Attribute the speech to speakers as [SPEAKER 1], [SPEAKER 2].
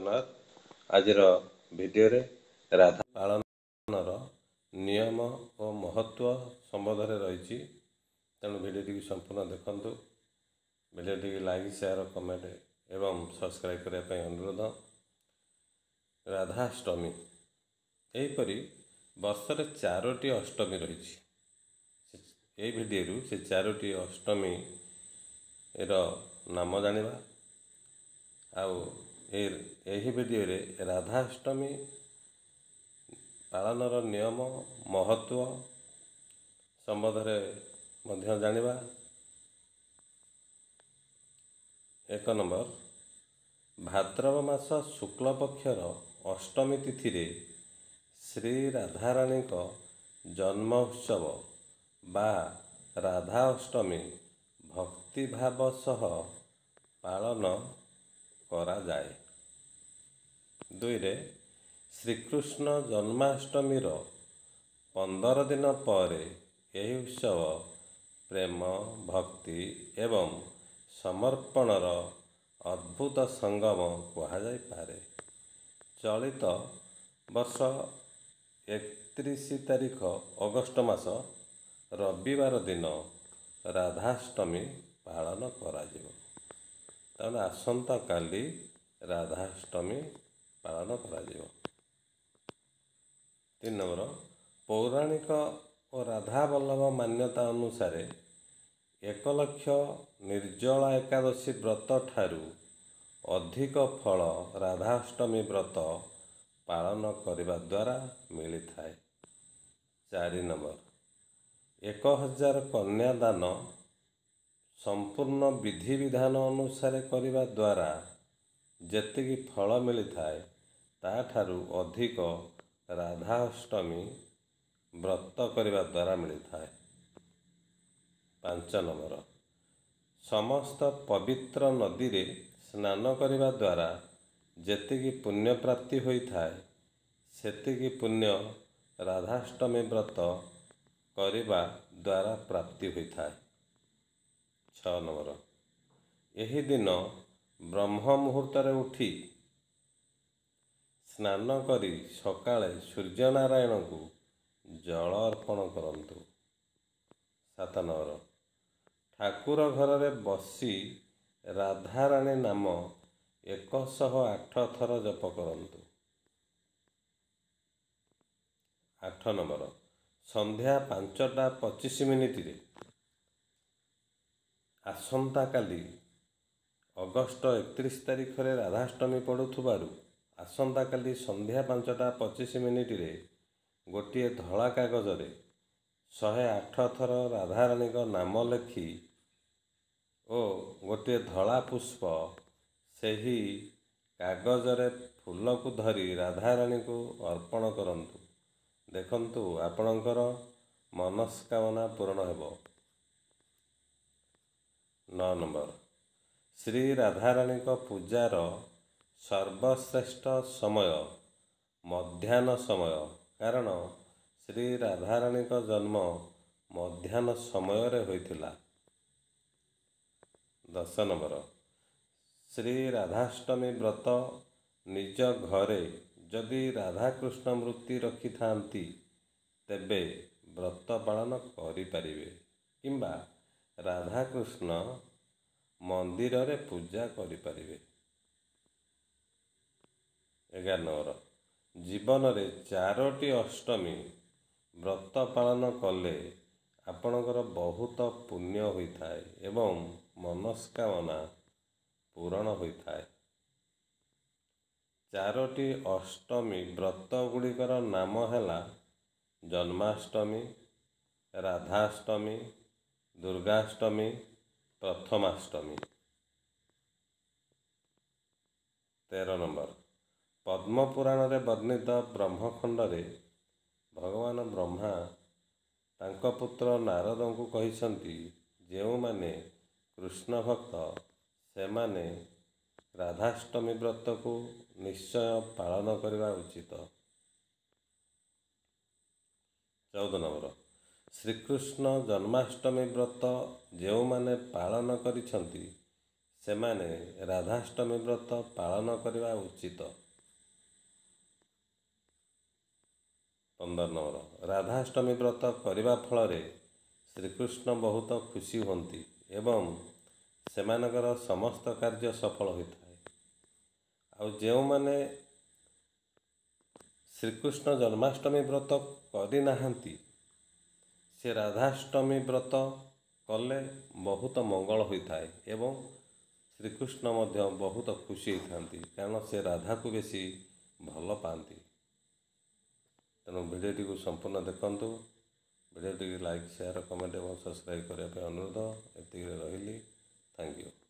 [SPEAKER 1] ଜଗନ୍ନାଥ। ଆଜିର ଭିଡ଼ିଓରେ ରାଧା ପାଳନର ନିୟମ ଓ ମହତ୍ଵ ସମ୍ବନ୍ଧରେ ରହିଛି, ତେଣୁ ଭିଡ଼ିଓଟିକୁ ସମ୍ପୂର୍ଣ୍ଣ ଦେଖନ୍ତୁ। ଭିଡ଼ିଓଟିକୁ ଲାଇକ୍, ସେୟାର, କମେଣ୍ଟ ଏବଂ ସବସ୍କ୍ରାଇବ୍ କରିବା ପାଇଁ ଅନୁରୋଧ। ରାଧାଷ୍ଟମୀ, ଏହିପରି ବର୍ଷରେ 4ଟି ଅଷ୍ଟମୀ ରହିଛି। ଏହି ଭିଡ଼ିଓରୁ ସେ 4ଟି ଅଷ୍ଟମୀର ନାମ ଜାଣିବା। ଆଉ ଏହି ଭିଡ଼ିଓରେ ରାଧାଷ୍ଟମୀ ପାଳନର ନିୟମ ମହତ୍ଵ ସମ୍ବନ୍ଧରେ ମଧ୍ୟ ଜାଣିବା। 1 ନମ୍ବର, ଭାଦ୍ରବ ମାସ ଶୁକ୍ଳପକ୍ଷର ଅଷ୍ଟମୀ ତିଥିରେ ଶ୍ରୀ ରାଧାରାଣୀଙ୍କ ଜନ୍ମ ଉତ୍ସବ ବା ରାଧା ଅଷ୍ଟମୀ ଭକ୍ତିଭାବ ସହ ପାଳନ କରାଯାଏ। 2ରେ, ଶ୍ରୀକୃଷ୍ଣ ଜନ୍ମାଷ୍ଟମୀର 15 ଦିନ ପରେ ଏହି ଉତ୍ସବ ପ୍ରେମ, ଭକ୍ତି ଏବଂ ସମର୍ପଣର ଅଦ୍ଭୁତ ସଙ୍ଗମ କୁହାଯାଇପାରେ। ଚଳିତ ବର୍ଷ 31 ତାରିଖ ଅଗଷ୍ଟ ମାସ ରବିବାର ଦିନ ରାଧାଷ୍ଟମୀ ପାଳନ କରାଯିବ। ତାହେଲେ ଆସନ୍ତାକାଲି ରାଧାଷ୍ଟମୀ ପାଳନ କରାଯିବ। 3 ନମ୍ବର, ପୌରାଣିକ ଓ ରାଧାବଲ୍ଲଭ ମାନ୍ୟତା ଅନୁସାରେ 1 ଲକ୍ଷ ନିର୍ଜଳା ଏକାଦଶୀ ବ୍ରତ ଠାରୁ ଅଧିକ ଫଳ ରାଧାଷ୍ଟମୀ ବ୍ରତ ପାଳନ କରିବା ଦ୍ୱାରା ମିଳିଥାଏ। 4 ନମ୍ବର, 1000 କନ୍ୟା ଦାନ ସମ୍ପୂର୍ଣ୍ଣ ବିଧିବିଧାନ ଅନୁସାରେ କରିବା ଦ୍ୱାରା ଯେତିକି ଫଳ ମିଳିଥାଏ, ତାଠାରୁ ଅଧିକ ରାଧାଷ୍ଟମୀ ବ୍ରତ କରିବା ଦ୍ୱାରା ମିଳିଥାଏ। 5 ନମ୍ବର, ସମସ୍ତ ପବିତ୍ର ନଦୀରେ ସ୍ନାନ କରିବା ଦ୍ୱାରା ଯେତିକି ପୁଣ୍ୟ ପ୍ରାପ୍ତି ହୋଇଥାଏ, ସେତିକି ପୁଣ୍ୟ ରାଧାଷ୍ଟମୀ ବ୍ରତ କରିବା ଦ୍ୱାରା ପ୍ରାପ୍ତି ହୋଇଥାଏ। 6 ନମ୍ବର, ଏହି ଦିନ ବ୍ରହ୍ମ ମୁହୂର୍ତ୍ତରେ ଉଠି ସ୍ନାନ କରି ସକାଳେ ସୂର୍ଯ୍ୟନାରାୟଣଙ୍କୁ ଜଳ ଅର୍ପଣ କରନ୍ତୁ। 7 ନମ୍ବର, ଠାକୁର ଘରରେ ବସି ରାଧାରାଣୀ ନାମ 108 ଥର ଜପ କରନ୍ତୁ। 8 ନମ୍ବର, ସନ୍ଧ୍ୟା 5ଟା 25 ଆସନ୍ତାକାଲି ଅଗଷ୍ଟ 31 ତାରିଖରେ ରାଧାଷ୍ଟମୀ ପଡ଼ୁଥିବାରୁ ଆସନ୍ତାକାଲି ସନ୍ଧ୍ୟା 5ଟା 25 ଗୋଟିଏ ଧଳା କାଗଜରେ 108 ଥର ରାଧାରାଣୀଙ୍କ ନାମ ଲେଖି ଓ ଗୋଟିଏ ଧଳା ପୁଷ୍ପ ସେହି କାଗଜରେ ଫୁଲକୁ ଧରି ରାଧାରାଣୀଙ୍କୁ ଅର୍ପଣ କରନ୍ତୁ। ଦେଖନ୍ତୁ, ଆପଣଙ୍କର ମନସ୍କାମନା ପୂରଣ ହେବ। 9 ନମ୍ବର, ଶ୍ରୀ ରାଧାରାଣୀଙ୍କ ପୂଜାର ସର୍ବଶ୍ରେଷ୍ଠ ସମୟ ମଧ୍ୟାହ୍ନ ସମୟ, କାରଣ ଶ୍ରୀ ରାଧାରାଣୀଙ୍କ ଜନ୍ମ ମଧ୍ୟାହ୍ନ ସମୟରେ ହୋଇଥିଲା। 10 ନମ୍ବର, ଶ୍ରୀ ରାଧାଷ୍ଟମୀ ବ୍ରତ ନିଜ ଘରେ ଯଦି ରାଧାକୃଷ୍ଣ ମୂର୍ତ୍ତି ରଖିଥାନ୍ତି, ତେବେ ବ୍ରତ ପାଳନ କରିପାରିବେ କିମ୍ବା ରାଧାକୃଷ୍ଣ ମନ୍ଦିରରେ ପୂଜା କରିପାରିବେ। 11 ନମ୍ବର, ଜୀବନରେ 4ଟି ଅଷ୍ଟମୀ ବ୍ରତ ପାଳନ କଲେ ଆପଣଙ୍କର ବହୁତ ପୁଣ୍ୟ ହୋଇଥାଏ ଏବଂ ମନସ୍କାମନା ପୂରଣ ହୋଇଥାଏ। 4ଟି ଅଷ୍ଟମୀ ବ୍ରତ ଗୁଡ଼ିକର ନାମ ହେଲା ଜନ୍ମାଷ୍ଟମୀ, ରାଧାଷ୍ଟମୀ, ଦୁର୍ଗାଷ୍ଟମୀ, ପ୍ରଥମାଷ୍ଟମୀ। 13 ନମ୍ବର, ପଦ୍ମପୁରାଣରେ ବର୍ଣ୍ଣିତ ବ୍ରହ୍ମଖଣ୍ଡରେ ଭଗବାନ ବ୍ରହ୍ମା ତାଙ୍କ ପୁତ୍ର ନାରଦଙ୍କୁ କହିଛନ୍ତି, ଯେଉଁମାନେ କୃଷ୍ଣ ଭକ୍ତ ସେମାନେ ରାଧାଷ୍ଟମୀ ବ୍ରତକୁ ନିଶ୍ଚୟ ପାଳନ କରିବା ଉଚିତ। 14 ନମ୍ବର, ଶ୍ରୀକୃଷ୍ଣ ଜନ୍ମାଷ୍ଟମୀ ବ୍ରତ ଯେଉଁମାନେ ପାଳନ କରିଛନ୍ତି ସେମାନେ ରାଧାଷ୍ଟମୀ ବ୍ରତ ପାଳନ କରିବା ଉଚିତ। 15 ରାଧାଷ୍ଟମୀ ବ୍ରତ କରିବା ଫଳରେ ଶ୍ରୀକୃଷ୍ଣ ବହୁତ ଖୁସି ହୁଅନ୍ତି ଏବଂ ସେମାନଙ୍କର ସମସ୍ତ କାର୍ଯ୍ୟ ସଫଳ ହୋଇଥାଏ। ଆଉ ଯେଉଁମାନେ ଶ୍ରୀକୃଷ୍ଣ ଜନ୍ମାଷ୍ଟମୀ ବ୍ରତ କରିନାହାନ୍ତି, ସେ ରାଧାଷ୍ଟମୀ ବ୍ରତ କଲେ ବହୁତ ମଙ୍ଗଳ ହୋଇଥାଏ ଏବଂ ଶ୍ରୀକୃଷ୍ଣ ମଧ୍ୟ ବହୁତ ଖୁସି ହୋଇଥାନ୍ତି, କାରଣ ସେ ରାଧାକୁ ବେଶୀ ଭଲ ପାଆନ୍ତି। ତେଣୁ ଭିଡ଼ିଓଟିକୁ ସମ୍ପୂର୍ଣ୍ଣ ଦେଖନ୍ତୁ। ଭିଡ଼ିଓଟିକୁ ଲାଇକ୍, ସେୟାର, କମେଣ୍ଟ ଏବଂ ସବସ୍କ୍ରାଇବ୍ କରିବା ପାଇଁ ଅନୁରୋଧ। ଏତିକିରେ ରହିଲି। Thank you.